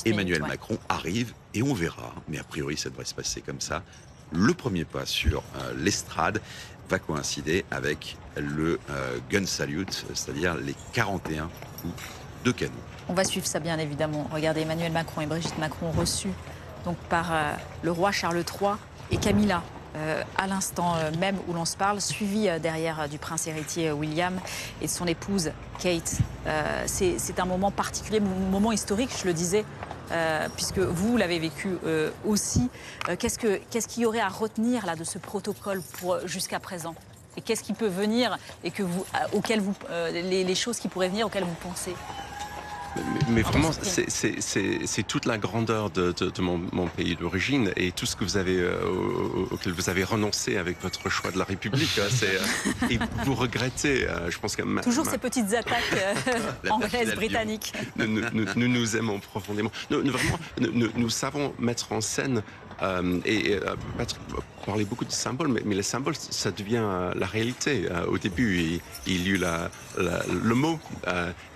Emmanuel Macron arrive et on verra, mais a priori ça devrait se passer comme ça. Le premier pas sur l'estrade va coïncider avec le gun salute, c'est-à-dire les 41 coups de canon. On va suivre ça bien évidemment. Regardez, Emmanuel Macron et Brigitte Macron reçus donc par le roi Charles III et Camilla à l'instant même où l'on se parle, suivi derrière du prince héritier William et de son épouse Kate. C'est un moment particulier, un moment historique, je le disais, puisque vous l'avez vécu aussi. Qu'est-ce qu'il y aurait à retenir là de ce protocole jusqu'à présent? Et qu'est-ce qui peut venir et les choses qui pourraient venir auxquelles vous pensez? Mais vraiment, c'est toute la grandeur de mon pays d'origine et tout ce que vous avez, auquel vous avez renoncé avec votre choix de la République. Et vous regrettez, je pense que... Toujours ces petites attaques anglaises, britanniques. Nous aimons profondément. Nous savons mettre en scène Patrick parlait beaucoup de symboles, mais les symboles, ça devient la réalité. Au début, il y eut le mot,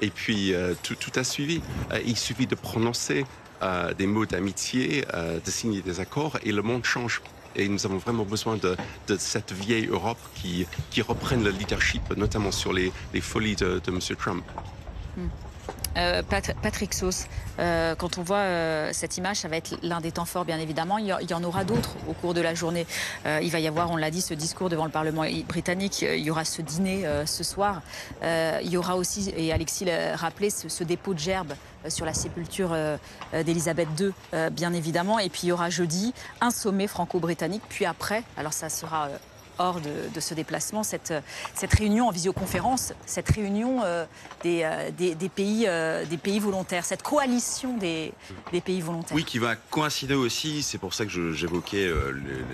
et puis tout a suivi. Il suffit de prononcer des mots d'amitié, de signer des accords, et le monde change. Et nous avons vraiment besoin de cette vieille Europe qui reprenne le leadership, notamment sur les folies de M. Trump. Patrick Sauce, quand on voit cette image, ça va être l'un des temps forts, bien évidemment. Il y en aura d'autres au cours de la journée. Il va y avoir, on l'a dit, ce discours devant le Parlement britannique. Il y aura ce dîner ce soir. Il y aura aussi, et Alexis l'a rappelé, ce dépôt de gerbes sur la sépulture d'Élisabeth II, bien évidemment. Et puis il y aura jeudi un sommet franco-britannique. Puis après, alors ça sera... hors de ce déplacement, cette réunion en visioconférence, cette réunion des pays volontaires, cette coalition des pays volontaires. Oui, qui va coïncider aussi, c'est pour ça que j'évoquais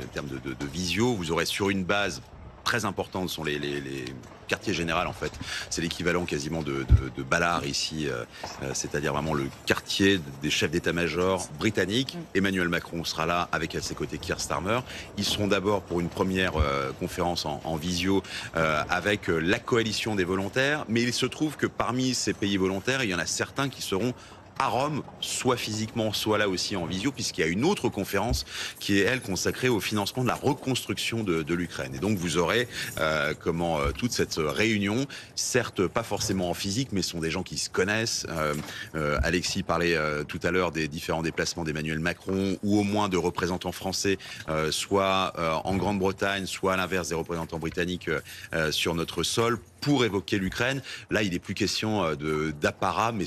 les termes de visio. Vous aurez sur une base très importante, sont les quartiers généraux en fait. C'est l'équivalent quasiment de Ballard ici, c'est-à-dire vraiment le quartier des chefs d'état-major britanniques. Emmanuel Macron sera là avec à ses côtés Keir Starmer. Ils seront d'abord pour une première conférence en visio avec la coalition des volontaires, mais il se trouve que parmi ces pays volontaires, il y en a certains qui seront à Rome, soit physiquement, soit là aussi en visio, puisqu'il y a une autre conférence qui est, elle, consacrée au financement de la reconstruction de l'Ukraine. Et donc, vous aurez toute cette réunion, certes pas forcément en physique, mais ce sont des gens qui se connaissent. Alexis parlait tout à l'heure des différents déplacements d'Emmanuel Macron, ou au moins de représentants français, soit en Grande-Bretagne, soit à l'inverse des représentants britanniques sur notre sol, pour évoquer l'Ukraine. Là, il n'est plus question d'apparat, mais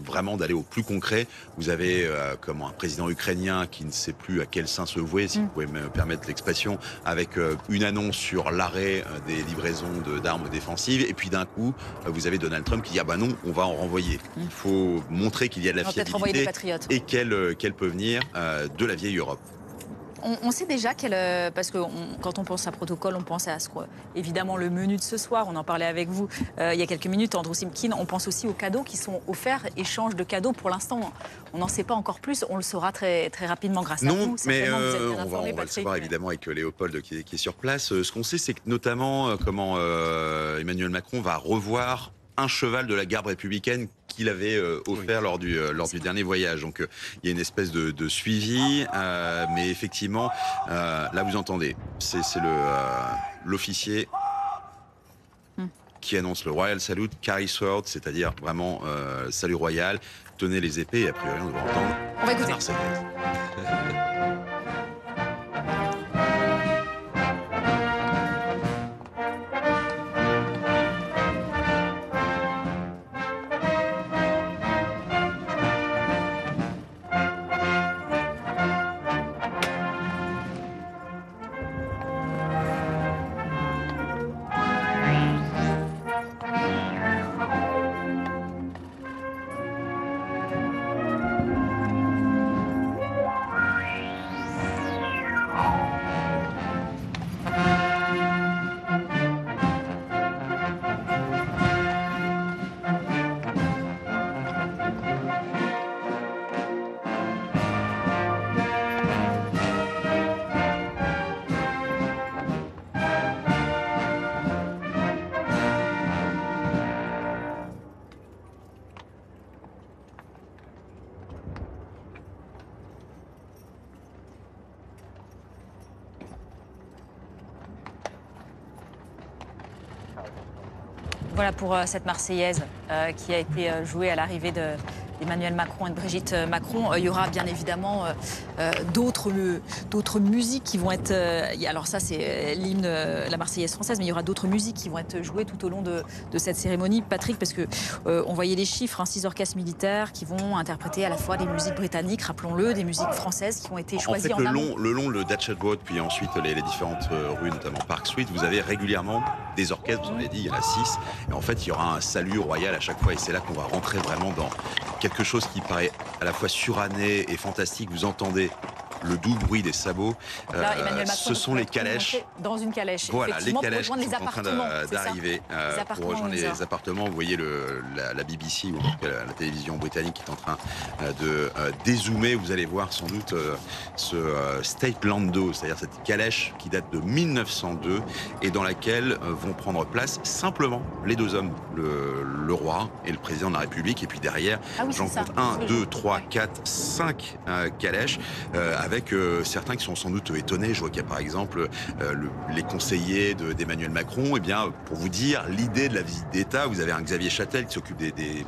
vraiment d'aller au plus concret. Vous avez comme un président ukrainien qui ne sait plus à quel sein se vouer, si vous pouvez me permettre l'expression, avec une annonce sur l'arrêt des livraisons d'armes défensives. Et puis d'un coup, vous avez Donald Trump qui dit « Ah ben non, on va en renvoyer ». Il faut montrer qu'il y a de la fiabilité et qu'elle peut venir de la vieille Europe. On sait déjà parce que quand on pense à protocole, on pense à évidemment le menu de ce soir. On en parlait avec vous il y a quelques minutes, Andrew Simkin. On pense aussi aux cadeaux qui sont offerts, échange de cadeaux. Pour l'instant, on n'en sait pas encore plus. On le saura très, très rapidement grâce à vous. Non, mais on va le savoir évidemment avec Léopold qui est sur place. Ce qu'on sait, c'est que notamment Emmanuel Macron va revoir un cheval de la garde républicaine qu'il avait offert lors du dernier voyage. Donc il y a une espèce de suivi, mais effectivement, là vous entendez, c'est l'officier qui annonce le Royal Salute, Carry Sword, c'est-à-dire vraiment salut royal, tenez les épées, et a priori on devrait entendre la Marseillaise. Voilà pour cette Marseillaise qui a été jouée à l'arrivée d'Emmanuel Macron et de Brigitte Macron. Il y aura bien évidemment d'autres musiques qui vont être... alors ça, c'est l'hymne, la Marseillaise française, mais il y aura d'autres musiques qui vont être jouées tout au long de cette cérémonie. Patrick, parce que on voyait les chiffres, hein, 6 orchestres militaires qui vont interpréter à la fois des musiques britanniques, rappelons-le, des musiques françaises qui ont été choisies en fait, en amont. le long, le Datchet Road, puis ensuite les différentes rues, notamment Park Street, vous avez régulièrement des orchestres, vous en avez dit, il y en a 6. Et en fait, il y aura un salut royal à chaque fois. Et c'est là qu'on va rentrer vraiment dans quelque chose qui paraît à la fois suranné et fantastique. Vous entendez le doux bruit des sabots. Là, Emmanuel Macron ce sont les calèches. Dans une calèche. Voilà, les calèches pour qui sont en train d'arriver pour rejoindre les appartements. Vous voyez la BBC, ou en tout cas la télévision britannique qui est en train de dézoomer. Vous allez voir sans doute ce State Landau, c'est-à-dire cette calèche qui date de 1902 et dans laquelle vont prendre place simplement les deux hommes, le roi et le président de la République. Et puis derrière, j'en compte 1, 2, 3, 4, 5 calèches avec certains qui sont sans doute étonnés. Je vois qu'il y a par exemple les conseillers d'Emmanuel Macron. Eh bien, pour vous dire, l'idée de la visite d'État, vous avez un Xavier Châtel qui s'occupe des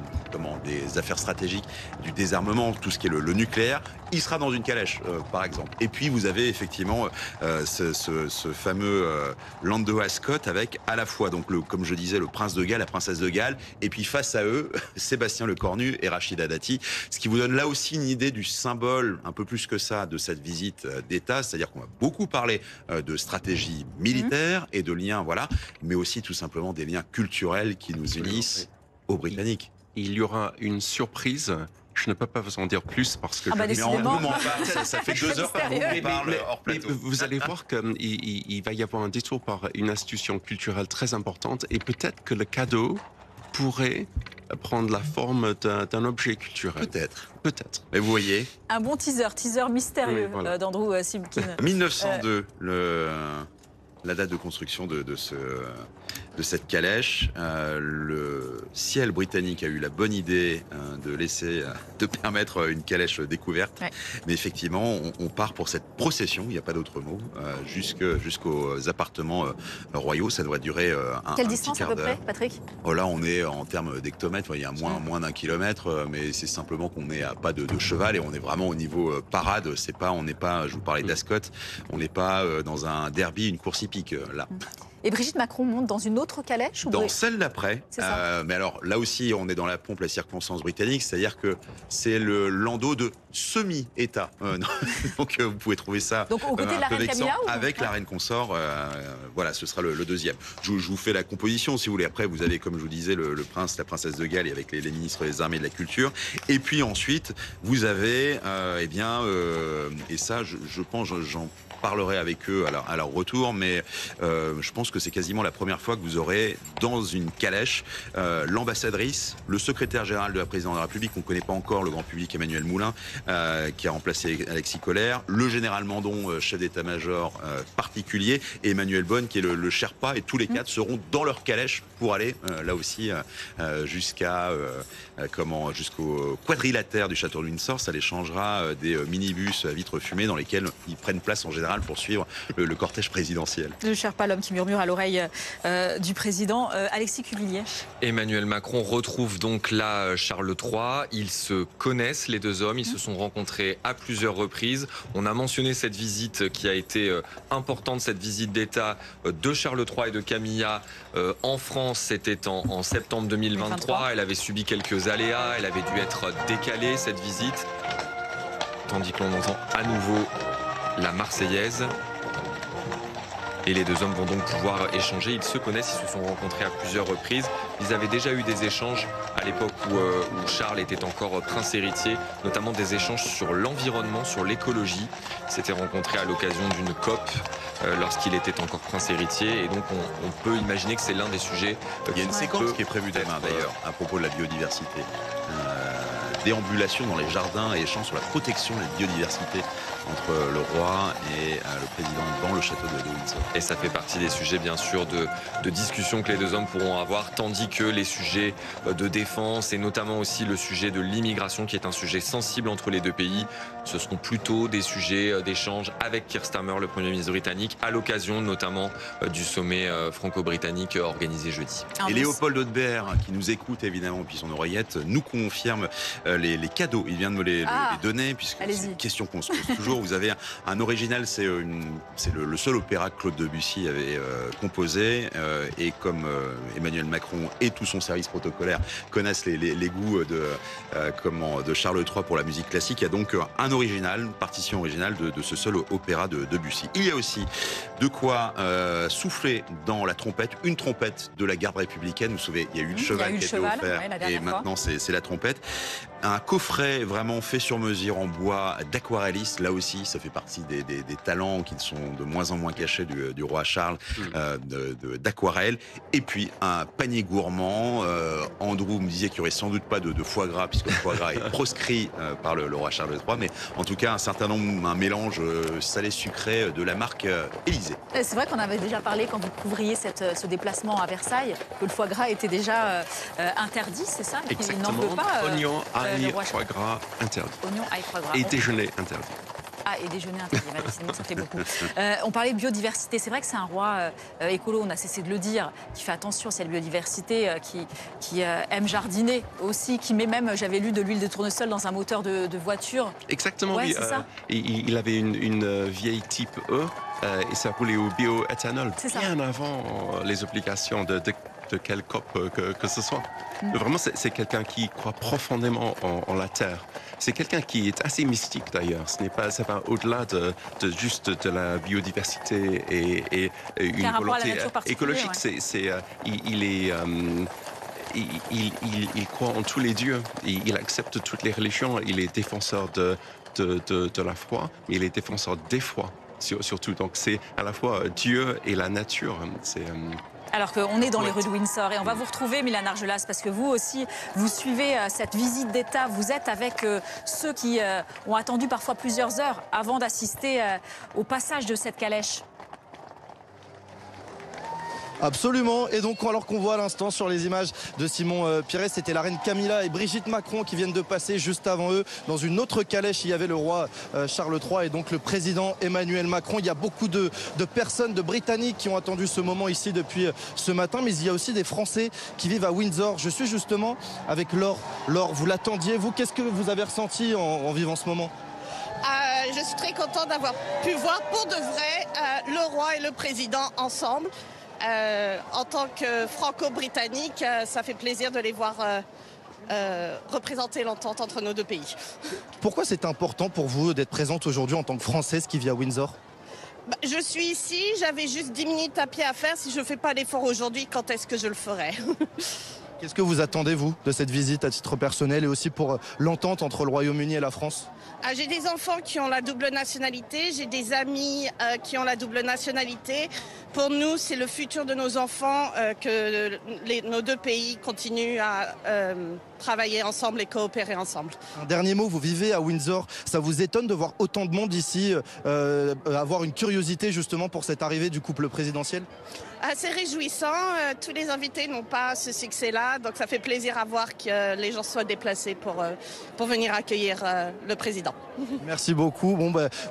affaires stratégiques, du désarmement, tout ce qui est le nucléaire. Il sera dans une calèche, par exemple. Et puis, vous avez effectivement ce fameux Landau Ascot avec à la fois, donc comme je disais, le prince de Galles, la princesse de Galles, et puis face à eux, Sébastien Lecornu et Rachida Dati. Ce qui vous donne là aussi une idée du symbole, un peu plus que ça, de cette visite d'État. C'est-à-dire qu'on va beaucoup parler de stratégie militaire et de liens, voilà, mais aussi tout simplement des liens culturels qui nous unissent aux Britanniques. Il y aura une surprise. Je ne peux pas vous en dire plus parce que ça fait 2 heures qu'on parle hors plateau. Vous allez voir qu'il va y avoir un détour par une institution culturelle très importante et peut-être que le cadeau pourrait prendre la forme d'un objet culturel. Peut-être. Mais vous voyez. Un bon teaser mystérieux d'Andrew Simkin. 1902, la date de construction de cette calèche. Le ciel britannique a eu la bonne idée de permettre une calèche découverte. Ouais. Mais effectivement, on part pour cette procession, il n'y a pas d'autre mot, jusqu'aux appartements royaux. Ça doit durer un Quelle petit distance quart à peu d'heure. près, Patrick ? Oh là, on est en termes d'hectomètres, il y a moins d'1 kilomètre, mais c'est simplement qu'on n'est à pas de cheval et on est vraiment au niveau parade. On n'est pas, je vous parlais d'Ascot, on n'est pas dans un derby, une course hippique là. Et Brigitte Macron monte dans une autre calèche dans celle d'après. Mais alors là aussi, on est dans la pompe, la circonstance britannique, c'est-à-dire que c'est le landau de semi-État. Donc vous pouvez trouver ça donc, aux côtés de la reine Camilla, avec la reine consort. Voilà, ce sera le deuxième. Je vous fais la composition, si vous voulez. Après, vous avez, comme je vous disais, le prince, la princesse de Galles, et avec les ministres des Armées et de la Culture. Et puis ensuite, vous avez, et ça, je pense, j'en parlerai avec eux à leur retour, mais je pense que c'est quasiment la première fois que vous aurez dans une calèche l'ambassadrice, le secrétaire général de la présidence de la République, qu'on ne connaît pas encore, le grand public, Emmanuel Moulin, qui a remplacé Alexis Collère, le général Mandon, chef d'état-major particulier, et Emmanuel Bonne, qui est le Sherpa, et tous les 4 seront dans leur calèche pour aller, là aussi, jusqu'au quadrilatère du château de Windsor. Ça les changera des minibus à vitres fumées dans lesquels ils prennent place en général pour suivre le cortège présidentiel. Le Sherpa, l'homme qui murmure à l'oreille du président. Alexis Cuvillier. Emmanuel Macron retrouve donc là Charles III. Ils se connaissent, les deux hommes. Ils se sont rencontrés à plusieurs reprises. On a mentionné cette visite qui a été importante, cette visite d'État de Charles III et de Camilla en France. C'était en septembre 2023. Elle avait subi quelques aléas. Elle avait dû être décalée, cette visite. Tandis que l'on entend à nouveau la Marseillaise. Et les deux hommes vont donc pouvoir échanger. Ils se connaissent, ils se sont rencontrés à plusieurs reprises. Ils avaient déjà eu des échanges à l'époque où Charles était encore prince héritier, notamment des échanges sur l'environnement, sur l'écologie. Ils s'étaient rencontrés à l'occasion d'une COP lorsqu'il était encore prince héritier. Et donc on peut imaginer que c'est l'un des sujets. Il y a une séquence qui est prévue demain d'ailleurs, à propos de la biodiversité. déambulation dans les jardins et échange sur la protection de la biodiversité entre le roi et le président dans le château de Windsor. Et ça fait partie des sujets, bien sûr, de discussion que les deux hommes pourront avoir, tandis que les sujets de défense et notamment aussi le sujet de l'immigration, qui est un sujet sensible entre les deux pays, ce seront plutôt des sujets d'échange avec Keir Starmer, le Premier ministre britannique, à l'occasion notamment du sommet franco-britannique organisé jeudi. Et Léopold Haudebert, qui nous écoute évidemment depuis son oreillette, nous confirme les cadeaux. Il vient de me les donner, puisque c'est une question qu'on se pose toujours. Vous avez un original, c'est le seul opéra que Claude Debussy avait composé. Et comme Emmanuel Macron et tout son service protocolaire connaissent les goûts de Charles III pour la musique classique, il y a donc un original, une partition originale de ce seul opéra de Debussy. Il y a aussi de quoi souffler dans la trompette, une trompette de la garde républicaine. Vous vous souvenez, il y a eu le cheval qui a été offert, et maintenant c'est la trompette. Un coffret vraiment fait sur mesure en bois d'aquarelliste. Là aussi, ça fait partie des talents qui sont de moins en moins cachés du roi Charles d'aquarelle. Et puis un panier gourmand. Andrew me disait qu'il n'y aurait sans doute pas de foie gras, puisque le foie gras est proscrit par le roi Charles III. Mais en tout cas, un mélange salé-sucré de la marque Élysée. C'est vrai qu'on avait déjà parlé quand vous couvriez ce déplacement à Versailles, que le foie gras était déjà interdit, c'est ça? Exactement. Il n'en veut pas. Oignon, ail, foie gras interdit. Oignon, ail, foie gras. Et déjeuner interdit. Ah, et déjeuner interdit, ça fait beaucoup. On parlait de biodiversité, c'est vrai que c'est un roi écolo, on a cessé de le dire, qui fait attention à cette biodiversité, qui aime jardiner aussi, qui met même, j'avais lu, de l'huile de tournesol dans un moteur de voiture. Exactement, ouais, oui. C'est ça. Il avait une vieille type E et ça roulait au bioéthanol bien avant les obligations de quelle COP que ce soit. Vraiment, c'est quelqu'un qui croit profondément en la Terre. C'est quelqu'un qui est assez mystique d'ailleurs. Ce n'est pas au-delà de juste de la biodiversité et une volonté écologique. Ouais. Il croit en tous les dieux. Il accepte toutes les religions. Il est défenseur de la foi, mais il est défenseur des foi surtout. Donc c'est à la fois Dieu et la nature. Alors qu'on est dans les rues de Windsor et on va vous retrouver, Mylène Argelas, parce que vous aussi, vous suivez cette visite d'État. Vous êtes avec ceux qui ont attendu parfois plusieurs heures avant d'assister au passage de cette calèche. Absolument. Et donc, alors qu'on voit à l'instant sur les images de Simon Pires, c'était la reine Camilla et Brigitte Macron qui viennent de passer juste avant eux. Dans une autre calèche, il y avait le roi Charles III et donc le président Emmanuel Macron. Il y a beaucoup de personnes, de Britanniques qui ont attendu ce moment ici depuis ce matin. Mais il y a aussi des Français qui vivent à Windsor. Je suis justement avec Laure. Laure, vous l'attendiez, vous. Qu'est-ce que vous avez ressenti en vivant ce moment ? Je suis très contente d'avoir pu voir pour de vrai le roi et le président ensemble. En tant que franco-britannique, ça fait plaisir de les voir représenter l'entente entre nos deux pays. Pourquoi c'est important pour vous d'être présente aujourd'hui en tant que Française qui vit à Windsor ? Je suis ici, j'avais juste 10 minutes à pied à faire. Si je ne fais pas l'effort aujourd'hui, quand est-ce que je le ferai ? Qu'est-ce que vous attendez, vous, de cette visite à titre personnel et aussi pour l'entente entre le Royaume-Uni et la France ? J'ai des enfants qui ont la double nationalité, j'ai des amis qui ont la double nationalité. Pour nous, c'est le futur de nos enfants que nos deux pays continuent à travailler ensemble et coopérer ensemble. Un dernier mot, vous vivez à Windsor. Ça vous étonne de voir autant de monde ici avoir une curiosité justement pour cette arrivée du couple présidentiel ? C'est réjouissant. Tous les invités n'ont pas ce succès-là. Donc ça fait plaisir à voir que les gens soient déplacés pour venir accueillir le président. Merci beaucoup.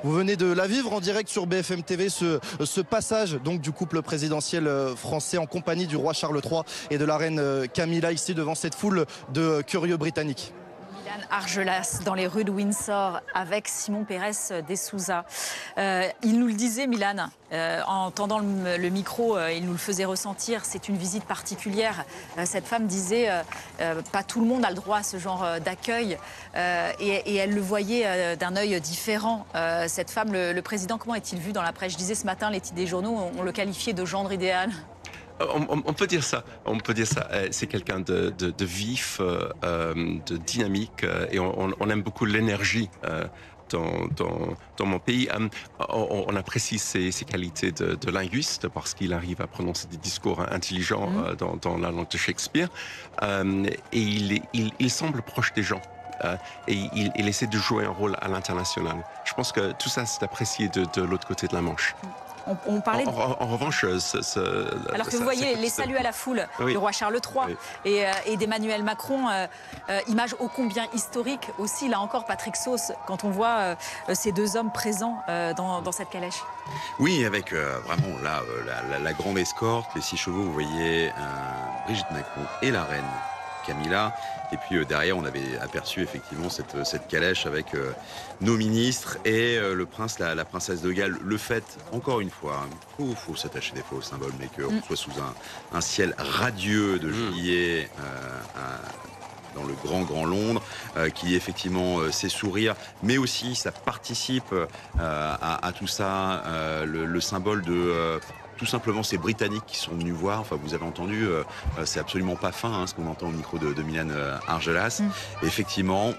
Vous venez de la vivre en direct sur BFM TV, ce passage donc, du couple présidentiel français en compagnie du roi Charles III et de la reine Camilla ici devant cette foule de curieux britanniques. Mylène Argelas dans les rues de Windsor avec Simon Pérez de Souza. Il nous le disait, Mylène, en tendant le micro, il nous le faisait ressentir. C'est une visite particulière. Cette femme disait pas tout le monde a le droit à ce genre d'accueil et elle le voyait d'un œil différent. Cette femme, le président, comment est-il vu dans la presse? Je disais ce matin, les titres des journaux, on le qualifiait de gendre idéal. On peut dire ça. C'est quelqu'un de vif, de dynamique, et on aime beaucoup l'énergie dans mon pays. On apprécie ses qualités de linguiste parce qu'il arrive à prononcer des discours intelligents dans la langue de Shakespeare. Et il semble proche des gens. et il essaie de jouer un rôle à l'international. Je pense que tout ça, c'est apprécié de l'autre côté de la Manche. On parlait En revanche, alors que vous voyez les saluts à la foule du roi Charles III et d'Emmanuel Macron, image ô combien historique aussi, là encore Patrick Sauce, quand on voit ces deux hommes présents dans cette calèche. Oui, avec vraiment là la grande escorte, les 6 chevaux, vous voyez Brigitte Macron et la reine Camilla. Et puis derrière, on avait aperçu effectivement cette calèche avec nos ministres et le prince, la princesse de Galles. Le fait, encore une fois, faut s'attacher des fois au symbole, mais qu'on soit sous un ciel radieux de juillet dans le grand Londres, qui effectivement sait sourire, mais aussi ça participe à tout ça, le symbole de... tout simplement ces Britanniques qui sont venus voir, enfin vous avez entendu, c'est absolument pas fin ce qu'on entend au micro de Mylène Argelas. Effectivement,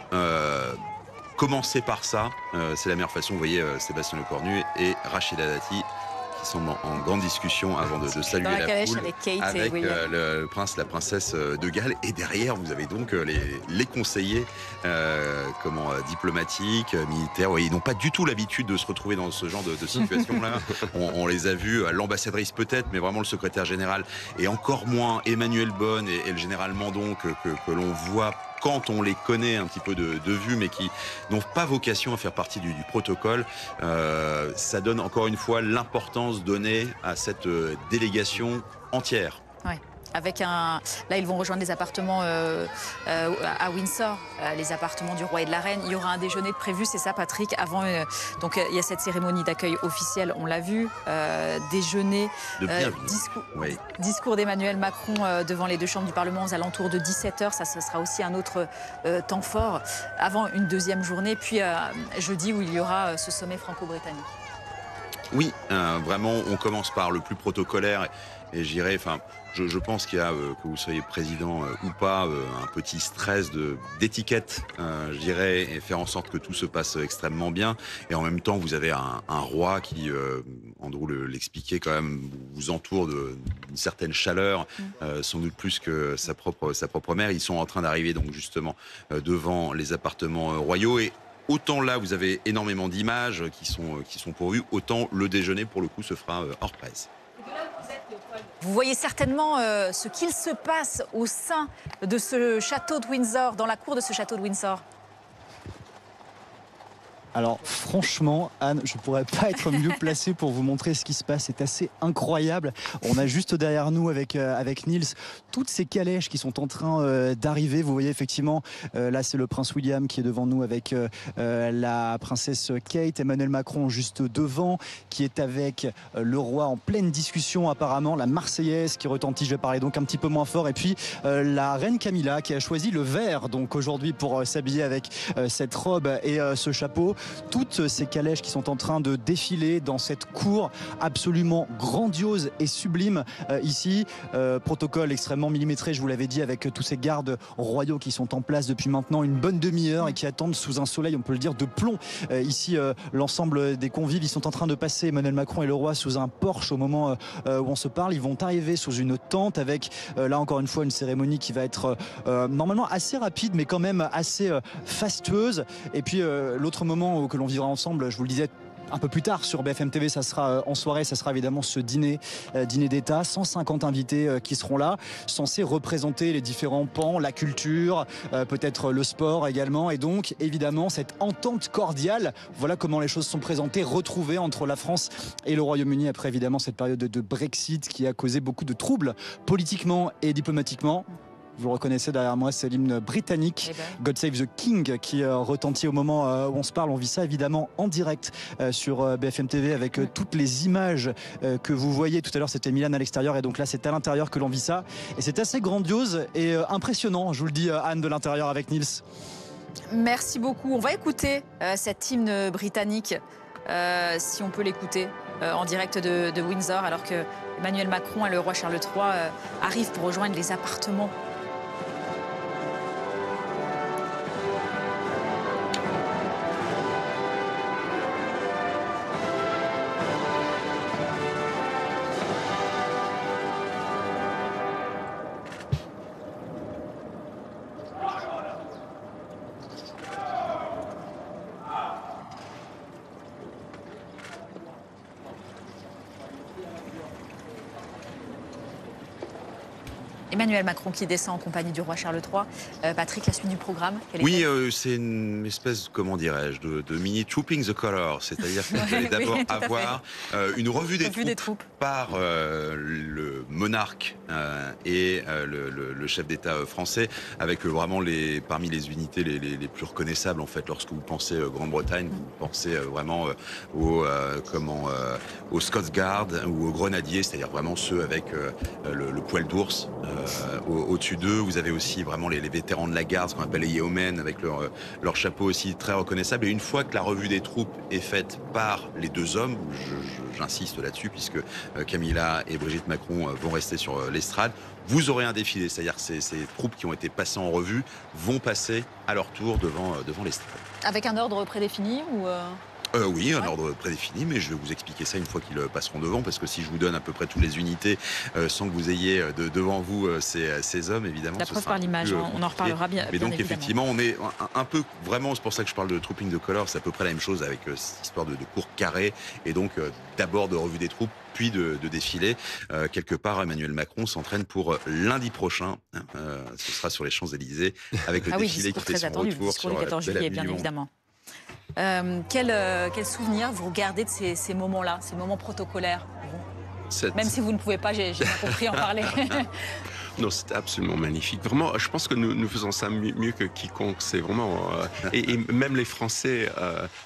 commencer par ça, c'est la meilleure façon. Vous voyez Sébastien Lecornu et Rachida Dati qui sont en grande discussion avant de saluer la foule avec Kate avec et le prince, la princesse de Galles, et derrière vous avez donc les conseillers diplomatiques, militaires. Ils n'ont pas du tout l'habitude de se retrouver dans ce genre de situation-là. On les a vus, l'ambassadrice peut-être, mais vraiment le secrétaire général, et encore moins Emmanuel Bonne et le général Mandon que l'on voit quand on les connaît un petit peu de vue, mais qui n'ont pas vocation à faire partie du protocole. Ça donne encore une fois l'importance donnée à cette délégation entière. Ouais. Là, ils vont rejoindre les appartements à Windsor, les appartements du roi et de la reine. Il y aura un déjeuner de prévu, c'est ça, Patrick. Avant, donc il y a cette cérémonie d'accueil officielle, on l'a vu, déjeuner, discours d'Emmanuel Macron devant les deux chambres du Parlement aux alentours de 17h. Ça, ce sera aussi un autre temps fort avant une deuxième journée. Puis jeudi où il y aura ce sommet franco-britannique. Oui, vraiment, on commence par le plus protocolaire et j'irai, je pense qu'il y a, que vous soyez président ou pas, un petit stress d'étiquette, je dirais, et faire en sorte que tout se passe extrêmement bien. Et en même temps, vous avez un roi qui, Andrew l'expliquait quand même, vous entoure d'une certaine chaleur, sans doute plus que sa propre mère. Ils sont en train d'arriver donc justement devant les appartements royaux, et autant là vous avez énormément d'images qui sont pourvues, autant le déjeuner pour le coup se fera hors presse. Vous voyez certainement ce qu'il se passe au sein de ce château de Windsor, dans la cour de ce château de Windsor. Alors franchement, Anne, je ne pourrais pas être mieux placé pour vous montrer ce qui se passe. C'est assez incroyable. On a juste derrière nous avec Niels toutes ces calèches qui sont en train d'arriver. Vous voyez effectivement, là c'est le prince William qui est devant nous avec la princesse Kate, Emmanuel Macron juste devant, qui est avec le roi en pleine discussion apparemment, la Marseillaise qui retentit, je vais parler donc un petit peu moins fort, et puis la reine Camilla qui a choisi le vert donc aujourd'hui pour s'habiller avec cette robe et ce chapeau. Toutes ces calèches qui sont en train de défiler dans cette cour absolument grandiose et sublime ici. Protocole extrêmement millimétré, je vous l'avais dit, avec tous ces gardes royaux qui sont en place depuis maintenant une bonne demi-heure et qui attendent sous un soleil, on peut le dire, de plomb. Ici, l'ensemble des convives, ils sont en train de passer, Emmanuel Macron et le roi, sous un porche au moment où on se parle. Ils vont arriver sous une tente avec, là encore une fois, une cérémonie qui va être normalement assez rapide, mais quand même assez fastueuse. Et puis, l'autre moment que l'on vivra ensemble, je vous le disais un peu plus tard sur BFM TV, ça sera en soirée, ça sera évidemment ce dîner d'État, 150 invités qui seront là, censés représenter les différents pans, la culture, peut-être le sport également, et donc évidemment cette entente cordiale. Voilà comment les choses sont présentées, retrouvées entre la France et le Royaume-Uni après évidemment cette période de Brexit qui a causé beaucoup de troubles politiquement et diplomatiquement. Vous le reconnaissez derrière moi, c'est l'hymne britannique, God Save the King, qui retentit au moment où on se parle. On vit ça évidemment en direct sur BFM TV avec toutes les images que vous voyez. Tout à l'heure c'était Milan à l'extérieur et donc là c'est à l'intérieur que l'on vit ça. Et c'est assez grandiose et impressionnant, je vous le dis Anne, de l'intérieur avec Niels. Merci beaucoup. On va écouter cet hymne britannique, si on peut l'écouter en direct de Windsor, alors que Emmanuel Macron et le roi Charles III arrivent pour rejoindre les appartements. Emmanuel Macron qui descend en compagnie du roi Charles III. Patrick, la suite du programme, Oui, c'est une espèce, comment dirais-je, de mini Trooping the Colour, c'est-à-dire que vous allez d'abord avoir une revue des troupes par le monarque et le chef d'État français, avec vraiment parmi les unités les plus reconnaissables en fait. Lorsque vous pensez Grande-Bretagne, vous pensez vraiment aux Scots Guards ou aux grenadiers, c'est-à-dire vraiment ceux avec le poil d'ours au-dessus d'eux. Vous avez aussi vraiment les vétérans de la garde, ce qu'on appelle les yeomen, avec leur chapeau aussi très reconnaissable. Et une fois que la revue des troupes est faite par les deux hommes, j'insiste là-dessus, puisque Camilla et Brigitte Macron vont rester sur l'estrade, vous aurez un défilé, c'est-à-dire que ces troupes qui ont été passées en revue vont passer à leur tour devant l'estrade. Avec un ordre prédéfini ou oui, un ordre prédéfini, mais je vais vous expliquer ça une fois qu'ils passeront devant, parce que si je vous donne à peu près toutes les unités sans que vous ayez devant vous ces hommes, évidemment, la preuve par l'image, on en reparlera bien. Mais donc évidemment. effectivement, on est un peu, vraiment, c'est pour ça que je parle de Trooping the Colour, c'est à peu près la même chose avec cette histoire de cours carrés, et donc d'abord de revue des troupes, puis de défilé. Quelque part, Emmanuel Macron s'entraîne pour lundi prochain. Ce sera sur les Champs-Élysées, avec le défilé qui fait son retour sur le 14 juillet, bien évidemment. Quel souvenir vous regardez de ces moments-là, ces moments protocolaires? Même si vous ne pouvez pas, j'ai bien compris, en parler. Non, c'était absolument magnifique. Vraiment, je pense que nous faisons ça mieux que quiconque. C'est vraiment... et même les Français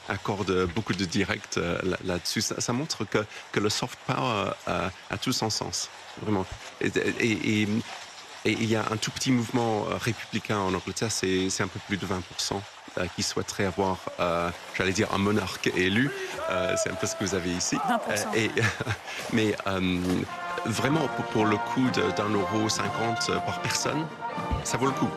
accordent beaucoup de direct là-dessus. Ça montre que le soft power a tout son sens. Vraiment. Et il y a un tout petit mouvement républicain en Angleterre, c'est un peu plus de 20%. Qui souhaiterait avoir, j'allais dire, un monarque élu. C'est un peu ce que vous avez ici. 20%. Mais vraiment, pour le coût d'1,50 € par personne, ça vaut le coup.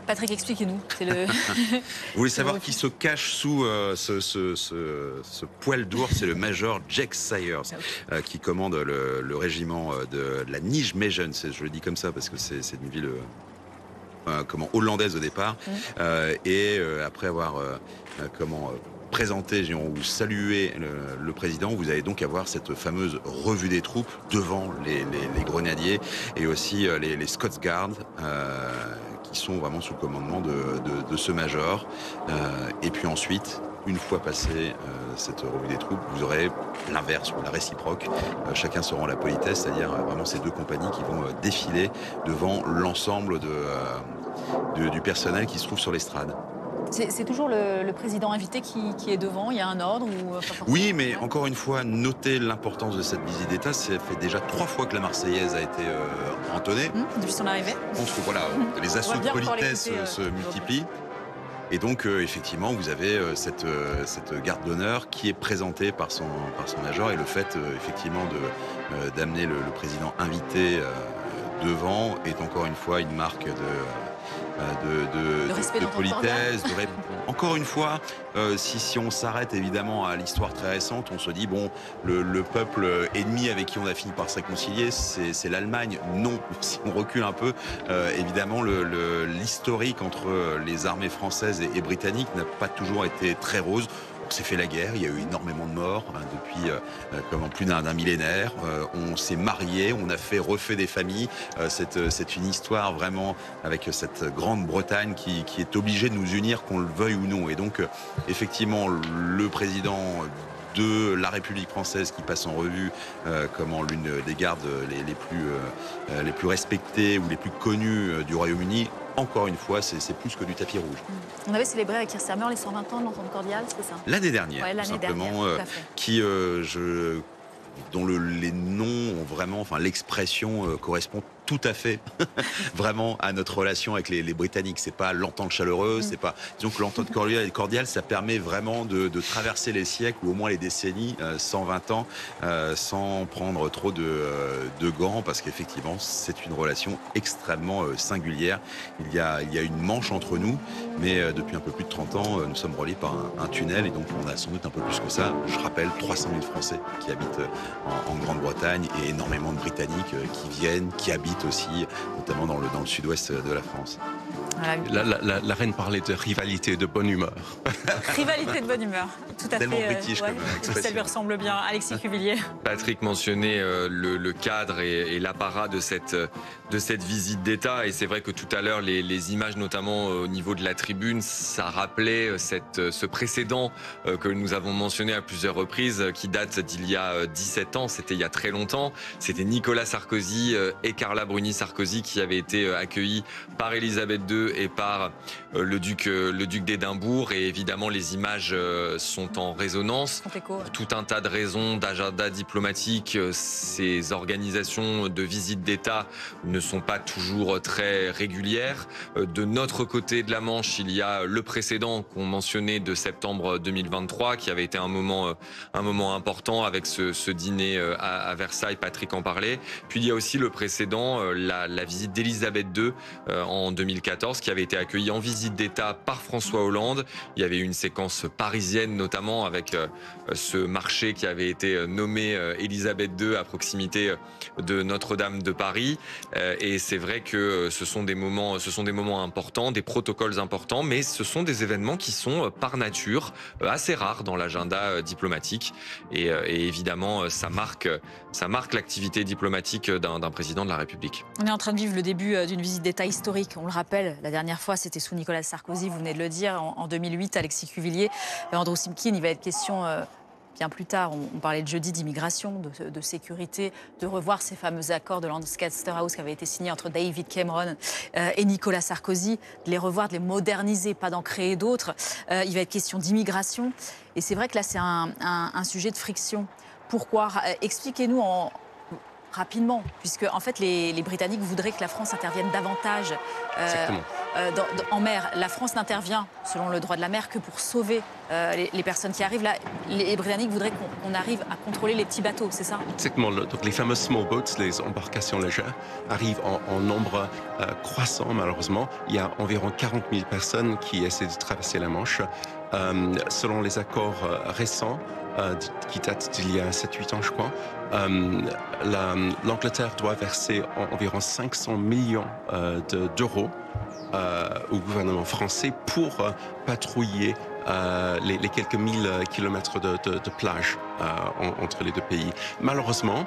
Patrick, expliquez-nous. Vous voulez savoir qui se cache sous ce poil d'ours? C'est le major Jack Sayers qui commande le régiment de la Nijmegen. Je le dis comme ça parce que c'est une ville hollandaise au départ. Et après avoir présenté ou salué le président, vous allez donc avoir cette fameuse revue des troupes devant les grenadiers et aussi les Scots Guards qui sont vraiment sous le commandement de ce major. Et puis ensuite, une fois passé cette revue des troupes, vous aurez l'inverse ou la réciproque. Chacun se rend à la politesse, c'est-à-dire vraiment ces deux compagnies qui vont défiler devant l'ensemble du personnel qui se trouve sur l'estrade. C'est toujours le président invité qui est devant, il y a un ordre ou Oui, mais encore une fois, notez l'importance de cette visite d'État. Ça fait déjà 3 fois que la Marseillaise a été entonnée. Depuis son arrivée. Je pense que les assauts de politesse se multiplient. Et donc, effectivement, vous avez cette garde d'honneur qui est présentée par son major, et le fait, effectivement, d'amener le président invité devant est encore une fois une marque de respect politesse. Encore une fois, si on s'arrête évidemment à l'histoire très récente, on se dit, bon, le peuple ennemi avec qui on a fini par se réconcilier, c'est l'Allemagne. Non, si on recule un peu, évidemment, l'historique entre les armées françaises et britanniques n'a pas toujours été très rose. On s'est fait la guerre, il y a eu énormément de morts depuis plus d'un millénaire. On s'est marié, on a refait des familles. C'est une histoire vraiment avec cette Grande-Bretagne qui est obligée de nous unir, qu'on le veuille ou non. Et donc, effectivement, le président de la République française qui passe en revue l'une des gardes les plus respectées ou les plus connues du Royaume-Uni. Encore une fois, c'est plus que du tapis rouge. On avait célébré avec Keir Starmer les 120 ans de l'entente cordiale, c'est ça? L'année dernière, ouais, tout simplement, dont les noms ont vraiment, l'expression correspond tout à fait vraiment à notre relation avec les Britanniques. C'est pas l'entente chaleureuse, c'est pas. Disons que l'entente cordiale, ça permet vraiment de traverser les siècles ou au moins les décennies, 120 ans, sans prendre trop de gants, parce qu'effectivement, c'est une relation extrêmement singulière. Il y a une Manche entre nous, mais depuis un peu plus de 30 ans, nous sommes reliés par un tunnel, et donc on a sans doute un peu plus que ça. Je rappelle 300 000 Français qui habitent en Grande-Bretagne, et énormément de Britanniques qui viennent, qui habitent aussi, notamment dans le sud-ouest de la France. Voilà. La reine parlait de rivalité et de bonne humeur. Rivalité de bonne humeur, tout à tellement fait. british comme expression. Ça lui ressemble bien. Alexis Cuvillier. Patrick mentionnait le cadre et l'apparat de cette visite d'État, et c'est vrai que tout à l'heure, les images, notamment au niveau de la tribune, ça rappelait ce précédent que nous avons mentionné à plusieurs reprises, qui date d'il y a 17 ans. C'était il y a très longtemps. C'était Nicolas Sarkozy et Carla Bruni-Sarkozy qui avaient été accueillis par Elisabeth II et par le duc d'Édimbourg. Et évidemment, les images sont en résonance. Pour tout un tas de raisons, d'agenda diplomatique, ces organisations de visites d'État ne sont pas toujours très régulières. De notre côté de la Manche, il y a le précédent qu'on mentionnait de septembre 2023, qui avait été un moment important avec ce dîner à Versailles. Patrick en parlait. Puis il y a aussi le précédent, la visite d'Elisabeth II en 2014, qui avait été accueillie en visite d'État par François Hollande. Il y avait eu une séquence parisienne, notamment avec ce marché qui avait été nommé Elisabeth II à proximité de Notre-Dame de Paris. Et c'est vrai que ce sont des moments importants, des protocoles importants, mais ce sont des événements qui sont par nature assez rares dans l'agenda diplomatique. Et évidemment, ça marque l'activité diplomatique d'un président de la République. On est en train de vivre le début d'une visite d'État historique. On le rappelle, la dernière fois, c'était sous Nicolas Sarkozy, vous venez de le dire, en 2008, Alexis Cuvillier, Andrew Simkin. Il va être question bien plus tard, on parlait de jeudi d'immigration, de sécurité, de revoir ces fameux accords de Lancaster House qui avaient été signés entre David Cameron et Nicolas Sarkozy, de les revoir, de les moderniser, pas d'en créer d'autres. Il va être question d'immigration. Et c'est vrai que là, c'est un sujet de friction. Pourquoi? Expliquez-nous rapidement, puisque en fait les Britanniques voudraient que la France intervienne davantage en mer. La France n'intervient, selon le droit de la mer, que pour sauver les personnes qui arrivent. Là, les Britanniques voudraient qu'on arrive à contrôler les petits bateaux, c'est ça? Exactement. Donc les fameuses small boats, les embarcations légères, arrivent en nombre croissant, malheureusement. Il y a environ 40 000 personnes qui essaient de traverser la Manche. Selon les accords récents, qui datent d'il y a 7-8 ans, je crois, l'Angleterre doit verser environ 500 millions d'euros au gouvernement français pour patrouiller les quelques mille kilomètres de plage entre les deux pays. Malheureusement,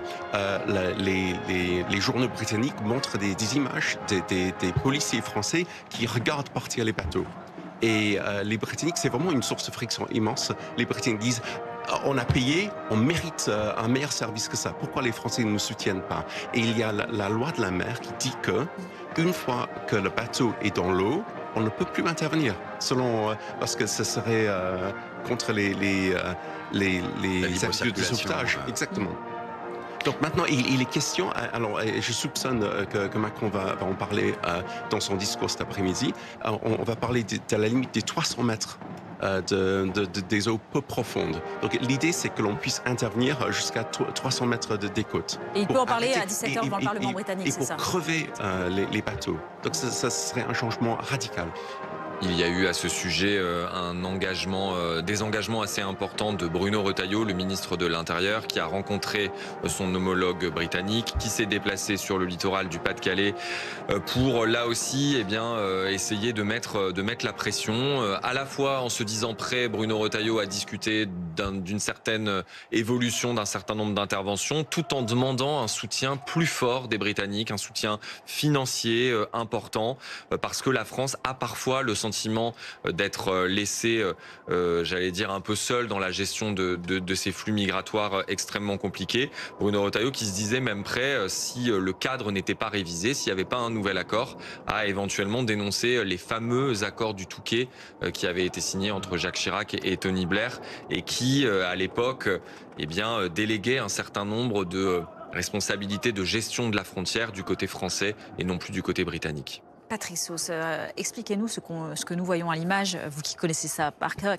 les journaux britanniques montrent des images des policiers français qui regardent partir les bateaux. Et les Britanniques, c'est vraiment une source de friction immense. Les Britanniques disent: on a payé, on mérite un meilleur service que ça. Pourquoi les Français ne nous soutiennent pas? Et il y a la loi de la mer qui dit que, une fois que le bateau est dans l'eau, on ne peut plus intervenir, parce que ce serait contre les habitudes de sauvetage. Exactement. Donc maintenant, il est question, alors je soupçonne que Macron va en parler dans son discours cet après-midi, on va parler de la limite des 300 mètres des eaux peu profondes. Donc l'idée, c'est que l'on puisse intervenir jusqu'à 300 mètres des côtes. Et il peut en parler à 17h devant le Parlement britannique, c'est ça? Et pour crever les bateaux. Donc ça serait un changement radical. Il y a eu à ce sujet des engagements assez importants de Bruno Retailleau, le ministre de l'Intérieur, qui a rencontré son homologue britannique, qui s'est déplacé sur le littoral du Pas-de-Calais pour là aussi essayer de mettre la pression, à la fois en se disant prêt, Bruno Retailleau, à discuter d'une certaine évolution, d'un certain nombre d'interventions, tout en demandant un soutien plus fort des Britanniques, un soutien financier important, parce que la France a parfois le sentiment d'être laissé, j'allais dire, un peu seul dans la gestion de ces flux migratoires extrêmement compliqués. Bruno Retailleau qui se disait même prêt, si le cadre n'était pas révisé, s'il n'y avait pas un nouvel accord, à éventuellement dénoncer les fameux accords du Touquet qui avaient été signés entre Jacques Chirac et Tony Blair et qui, à l'époque, déléguaient un certain nombre de responsabilités de gestion de la frontière du côté français et non plus du côté britannique. Patrice Sauce, expliquez-nous ce que nous voyons à l'image, vous qui connaissez ça par cœur,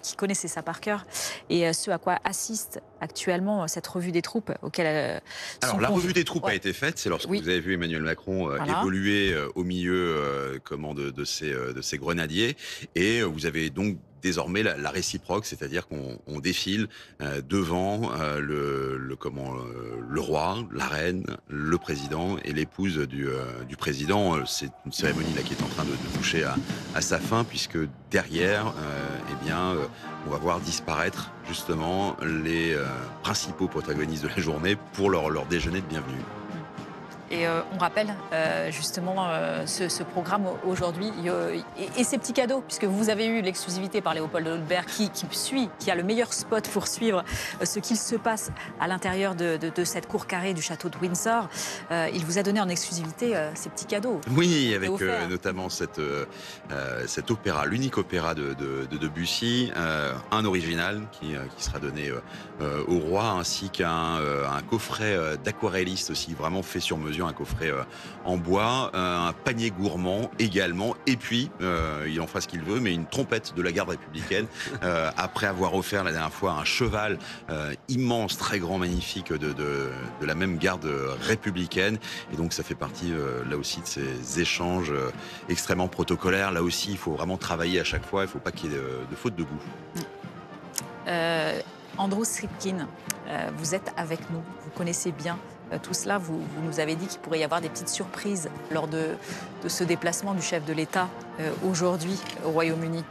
et ce à quoi assiste actuellement cette revue des troupes auquel Alors la revue des troupes a été faite, c'est lorsque vous avez vu Emmanuel Macron évoluer au milieu de ces grenadiers, et vous avez donc désormais la réciproque, c'est-à-dire qu'on défile devant le roi, la reine, le président et l'épouse du président. C'est une cérémonie là qui est en train de toucher à sa fin, puisque derrière, on va voir disparaître justement les principaux protagonistes de la journée pour leur déjeuner de bienvenue. Et on rappelle justement ce programme aujourd'hui et ces petits cadeaux, puisque vous avez eu l'exclusivité par Léopold Audebert qui a le meilleur spot pour suivre ce qu'il se passe à l'intérieur de cette cour carrée du château de Windsor. Il vous a donné en exclusivité ces petits cadeaux. Oui, avec notamment cet opéra, l'unique opéra de Debussy, un original qui sera donné au roi, ainsi qu'un coffret d'aquarelliste aussi, vraiment fait sur mesure, un coffret en bois, un panier gourmand également, et puis il en fera ce qu'il veut, mais une trompette de la garde républicaine, après avoir offert la dernière fois un cheval immense, très grand, magnifique de la même garde républicaine. Et donc ça fait partie là aussi de ces échanges extrêmement protocolaires. Là aussi, il faut vraiment travailler à chaque fois, il ne faut pas qu'il y ait de faute de goût. Andrew Stripkin, vous êtes avec nous, vous connaissez bien tout cela. Vous nous avez dit qu'il pourrait y avoir des petites surprises lors de ce déplacement du chef de l'État aujourd'hui au Royaume-Uni.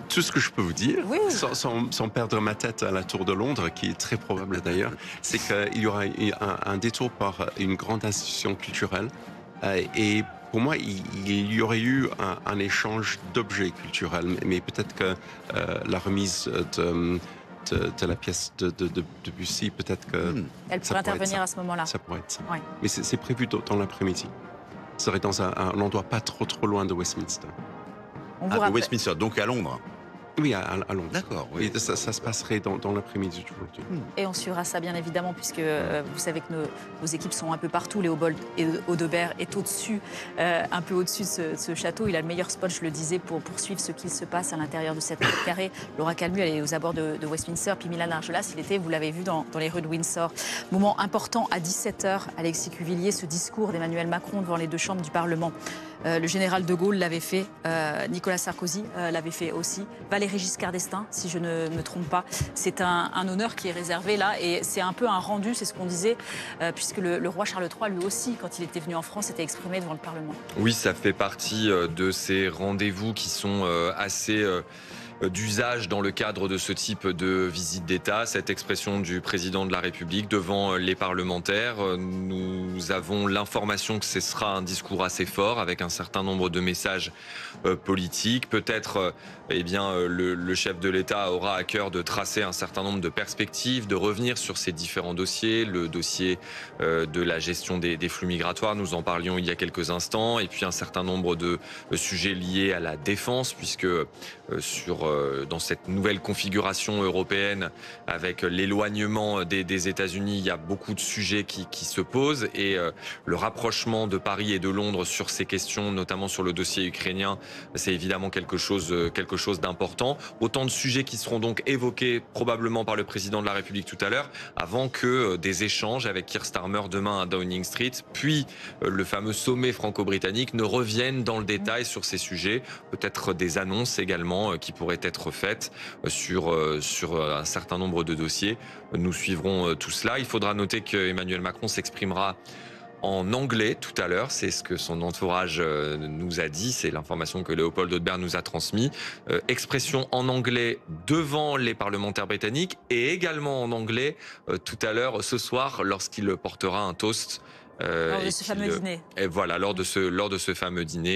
Tout ce que je peux vous dire, oui. sans perdre ma tête à la Tour de Londres, qui est très probable d'ailleurs, c'est qu'il y aura un détour par une grande institution culturelle. Et pour moi, il y aurait eu un échange d'objets culturels, mais peut-être que la remise de la pièce de Debussy, peut-être que... Elle pourrait intervenir à ce moment-là. Ça pourrait être ça. Ouais. Mais c'est prévu dans l'après-midi. Ça serait dans un endroit pas trop loin de Westminster. De Westminster, donc à Londres. Oui, à Londres. D'accord. Oui. Et ça se passerait dans l'après-midi aujourd'hui. Et on suivra ça bien évidemment, puisque vous savez que nos équipes sont un peu partout. Léopold Audebert est au-dessus, un peu au-dessus de ce château. Il a le meilleur spot, je le disais, pour poursuivre ce qu'il se passe à l'intérieur de cette cour carrée. Laura Calmu, elle est aux abords de Westminster. Puis Milan Argelas, il était, vous l'avez vu, dans les rues de Windsor. Moment important à 17h, Alexis Cuvillier, ce discours d'Emmanuel Macron devant les deux chambres du Parlement. Le général de Gaulle l'avait fait, Nicolas Sarkozy l'avait fait aussi, Valéry Giscard d'Estaing, si je ne me trompe pas. C'est un honneur qui est réservé là, et c'est un peu un rendu, c'est ce qu'on disait, puisque le roi Charles III, lui aussi, quand il était venu en France, s'était exprimé devant le Parlement. Oui, ça fait partie de ces rendez-vous qui sont assez... d'usage dans le cadre de ce type de visite d'État, cette expression du président de la République devant les parlementaires. Nous avons l'information que ce sera un discours assez fort avec un certain nombre de messages politiques. Peut-être le chef de l'État aura à cœur de tracer un certain nombre de perspectives, de revenir sur ces différents dossiers. Le dossier de la gestion des flux migratoires, nous en parlions il y a quelques instants, et puis un certain nombre de sujets liés à la défense, puisque sur dans cette nouvelle configuration européenne avec l'éloignement des États-Unis. Il y a beaucoup de sujets qui se posent et le rapprochement de Paris et de Londres sur ces questions, notamment sur le dossier ukrainien, c'est évidemment quelque chose d'important. Autant de sujets qui seront donc évoqués probablement par le président de la République tout à l'heure, avant que des échanges avec Keir Starmer demain à Downing Street, puis le fameux sommet franco-britannique ne reviennent dans le détail sur ces sujets. Peut-être des annonces également qui pourraient être faites sur un certain nombre de dossiers. Nous suivrons tout cela. Il faudra noter qu'Emmanuel Macron s'exprimera en anglais tout à l'heure, c'est ce que son entourage nous a dit, c'est l'information que Léopold Haudebert nous a transmise. Expression en anglais devant les parlementaires britanniques et également en anglais tout à l'heure, ce soir, lorsqu'il portera un toast. Lors de ce fameux dîner. Et voilà, lors de ce fameux dîner.